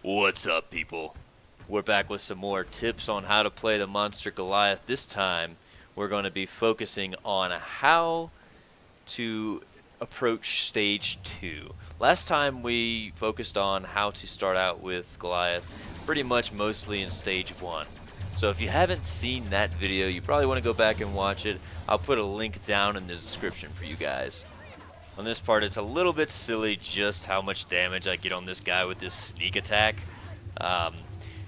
What's up, people? We're back with some more tips on how to play the monster Goliath. This time, we're going to be focusing on how to approach stage 2. Last time we focused on how to start out with Goliath pretty much mostly in stage 1. So if you haven't seen that video, you probably want to go back and watch it. I'll put a link down in the description for you guys. On this part, it's a little bit silly just how much damage I get on this guy with this sneak attack.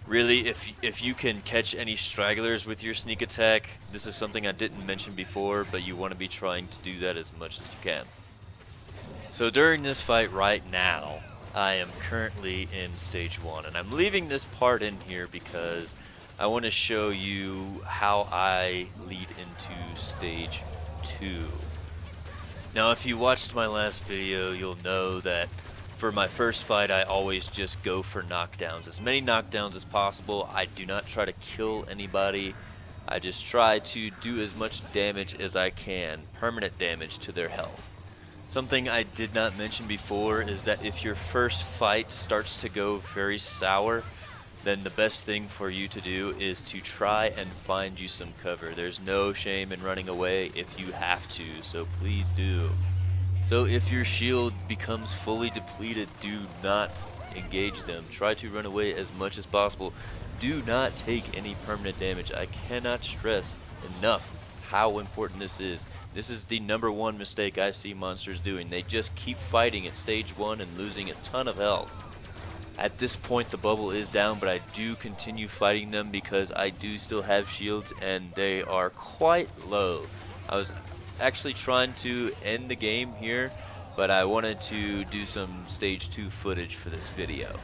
Really, if you can catch any stragglers with your sneak attack, this is something I didn't mention before, but you want to be trying to do that as much as you can. So during this fight right now, I am currently in stage 1, and I'm leaving this part in here because I want to show you how I lead into stage 2. Now, if you watched my last video, you'll know that for my first fight, I always just go for knockdowns. As many knockdowns as possible. I do not try to kill anybody. I just try to do as much damage as I can, permanent damage to their health. Something I did not mention before is that if your first fight starts to go very sour, then the best thing for you to do is to try and find you some cover. There's no shame in running away if you have to, so please do. So if your shield becomes fully depleted, do not engage them. Try to run away as much as possible. Do not take any permanent damage. I cannot stress enough how important this is. This is the #1 mistake I see monsters doing. They just keep fighting at stage 1 and losing a ton of health. At this point the bubble is down, but I do continue fighting them because I do still have shields and they are quite low. I was actually trying to end the game here, but I wanted to do some stage 2 footage for this video.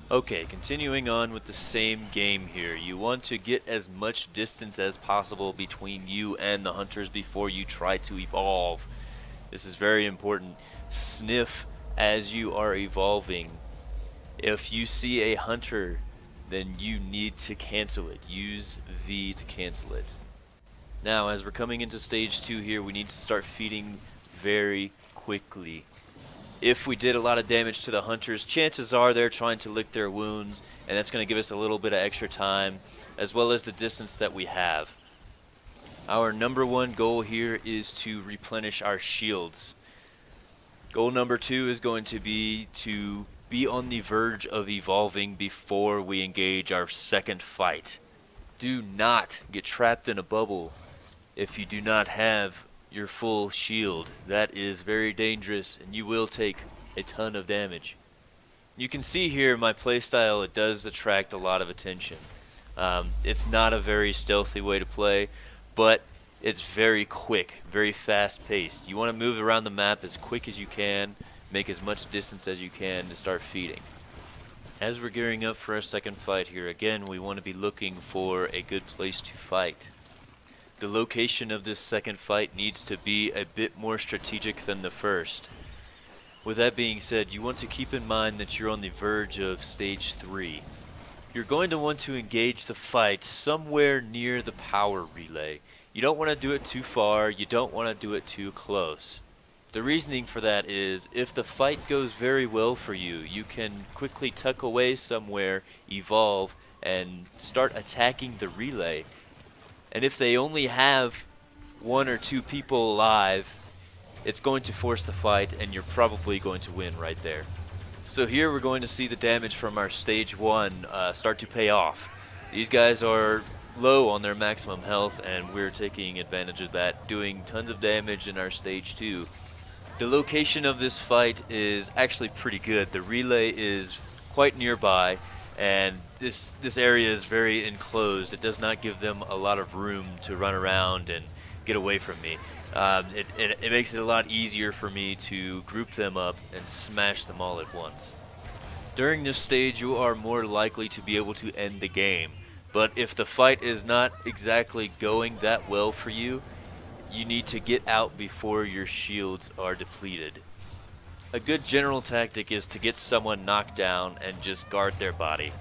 Okay, continuing on with the same game here. You want to get as much distance as possible between you and the hunters before you try to evolve. This is very important. Sniff as you are evolving. If you see a hunter, then you need to cancel it. Use V to cancel it. Now, as we're coming into stage 2 here, we need to start feeding very quickly. If we did a lot of damage to the hunters, chances are they're trying to lick their wounds, and that's going to give us a little bit of extra time, as well as the distance that we have. Our #1 goal here is to replenish our shields. Goal number 2 is going to be on the verge of evolving before we engage our second fight. Do not get trapped in a bubble if you do not have your full shield. That is very dangerous and you will take a ton of damage. You can see here my playstyle, it does attract a lot of attention. It's not a very stealthy way to play, but it's very quick, very fast paced. You want to move around the map as quick as you can, make as much distance as you can to start feeding. As we're gearing up for our second fight here, again, we want to be looking for a good place to fight. The location of this second fight needs to be a bit more strategic than the first. With that being said, you want to keep in mind that you're on the verge of stage 3. You're going to want to engage the fight somewhere near the power relay. You don't want to do it too far, you don't want to do it too close. The reasoning for that is, if the fight goes very well for you, you can quickly tuck away somewhere, evolve, and start attacking the relay. And if they only have 1 or 2 people alive, it's going to force the fight, and you're probably going to win right there. So here we're going to see the damage from our stage 1 start to pay off. These guys are low on their maximum health, and we're taking advantage of that, doing tons of damage in our stage 2. The location of this fight is actually pretty good. The relay is quite nearby, and this area is very enclosed. It does not give them a lot of room to run around and get away from me. It makes it a lot easier for me to group them up and smash them all at once. During this stage, you are more likely to be able to end the game, but if the fight is not exactly going that well for you, you need to get out before your shields are depleted. A good general tactic is to get someone knocked down and just guard their body.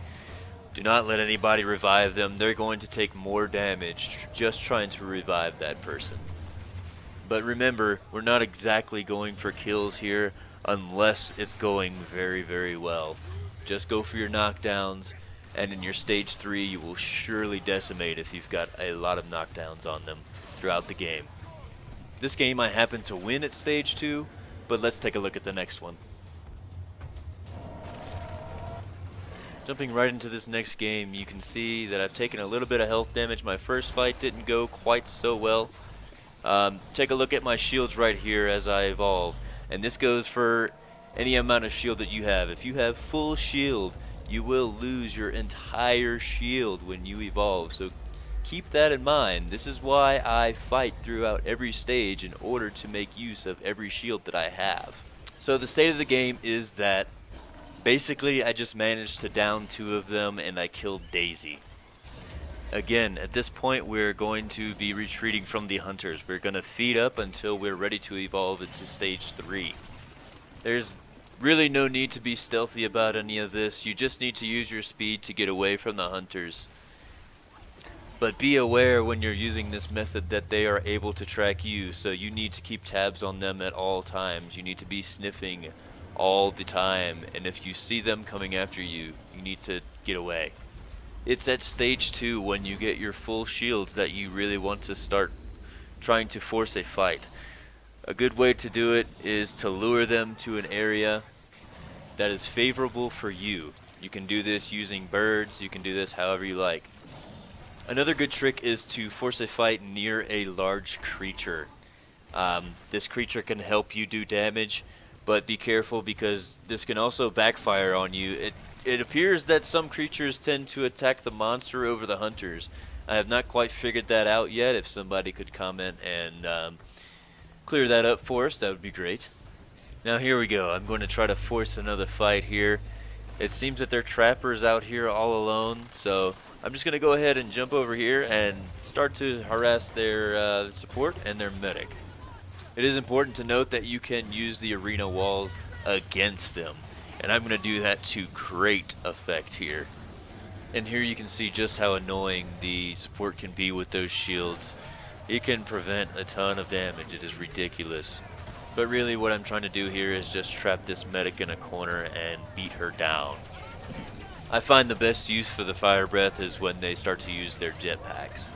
Do not let anybody revive them. They're going to take more damage just trying to revive that person. But remember, we're not exactly going for kills here unless it's going very, very well. Just go for your knockdowns, and in your stage 3 you will surely decimate if you've got a lot of knockdowns on them throughout the game. This game I happen to win at stage 2, but let's take a look at the next one. Jumping right into this next game, you can see that I've taken a little bit of health damage. My first fight didn't go quite so well. Take a look at my shields right here as I evolve, and this goes for any amount of shield that you have. If you have full shield, you will lose your entire shield when you evolve, so keep that in mind. This is why I fight throughout every stage in order to make use of every shield that I have. So the state of the game is that basically I just managed to down 2 of them and I killed Daisy. Again, at this point we're going to be retreating from the hunters. We're going to feed up until we're ready to evolve into stage 3. There's really no need to be stealthy about any of this. You just need to use your speed to get away from the hunters. But be aware when you're using this method that they are able to track you, so you need to keep tabs on them at all times. You need to be sniffing all the time, and if you see them coming after you, you need to get away. It's at stage 2 when you get your full shields that you really want to start trying to force a fight. A good way to do it is to lure them to an area that is favorable for you. You can do this using birds, you can do this however you like. Another good trick is to force a fight near a large creature. This creature can help you do damage, but be careful because this can also backfire on you. It appears that some creatures tend to attack the monster over the hunters. I have not quite figured that out yet. If somebody could comment and clear that up for us, that would be great. Now here we go. I'm going to try to force another fight here. It seems that their trapper's out here all alone, so I'm just going to go ahead and jump over here and start to harass their support and their medic. It is important to note that you can use the arena walls against them, and I'm going to do that to great effect here. And here you can see just how annoying the support can be with those shields. It can prevent a ton of damage. It is ridiculous. But really what I'm trying to do here is just trap this medic in a corner and beat her down. I find the best use for the fire breath is when they start to use their jetpacks.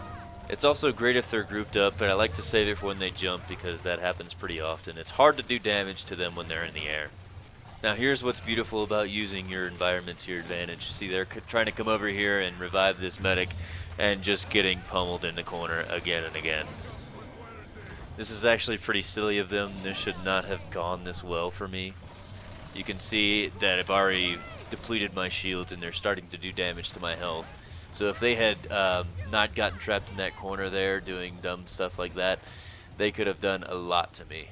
It's also great if they're grouped up, but I like to save it for when they jump because that happens pretty often. It's hard to do damage to them when they're in the air. Now here's what's beautiful about using your environment to your advantage. See, they're trying to come over here and revive this medic and just getting pummeled in the corner again and again. This is actually pretty silly of them. This should not have gone this well for me. You can see that I've already depleted my shields and they're starting to do damage to my health. So if they had not gotten trapped in that corner there doing dumb stuff like that, they could have done a lot to me.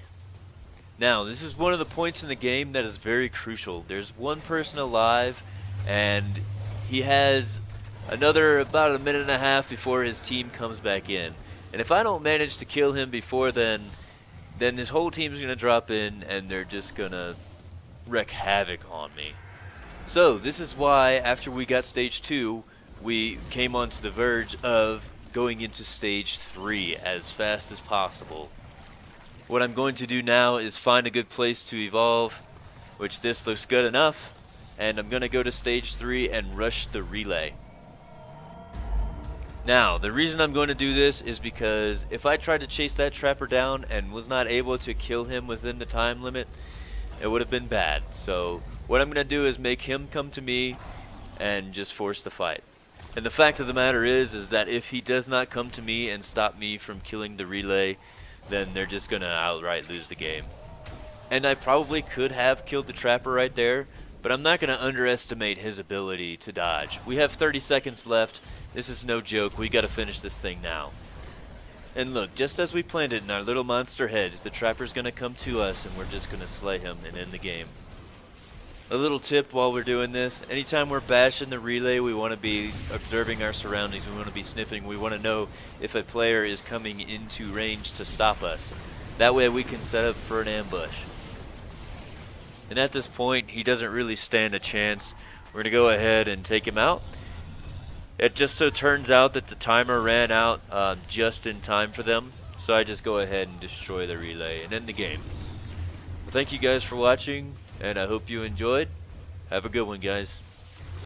Now, this is one of the points in the game that is very crucial. There's one person alive, and he has another about a minute and a half before his team comes back in. And if I don't manage to kill him before then his whole team's going to drop in, and they're just going to wreak havoc on me. So, this is why, after we got stage 2, we came onto the verge of going into stage 3 as fast as possible. What I'm going to do now is find a good place to evolve, which this looks good enough, and I'm going to go to stage 3 and rush the relay. Now, the reason I'm going to do this is because if I tried to chase that trapper down and was not able to kill him within the time limit, it would have been bad. So what I'm going to do is make him come to me and just force the fight. And the fact of the matter is that if he does not come to me and stop me from killing the relay, then they're just going to outright lose the game. And I probably could have killed the trapper right there, but I'm not going to underestimate his ability to dodge. We have 30 seconds left. This is no joke. We got to finish this thing now. And look, just as we planned it in our little monster heads, the trapper's going to come to us and we're just going to slay him and end the game. A little tip while we're doing this, anytime we're bashing the relay, we want to be observing our surroundings, we want to be sniffing, we want to know if a player is coming into range to stop us. That way we can set up for an ambush. And at this point, he doesn't really stand a chance. We're going to go ahead and take him out. It just so turns out that the timer ran out just in time for them, so I just go ahead and destroy the relay and end the game. Well, thank you guys for watching, and I hope you enjoyed. Have a good one, guys.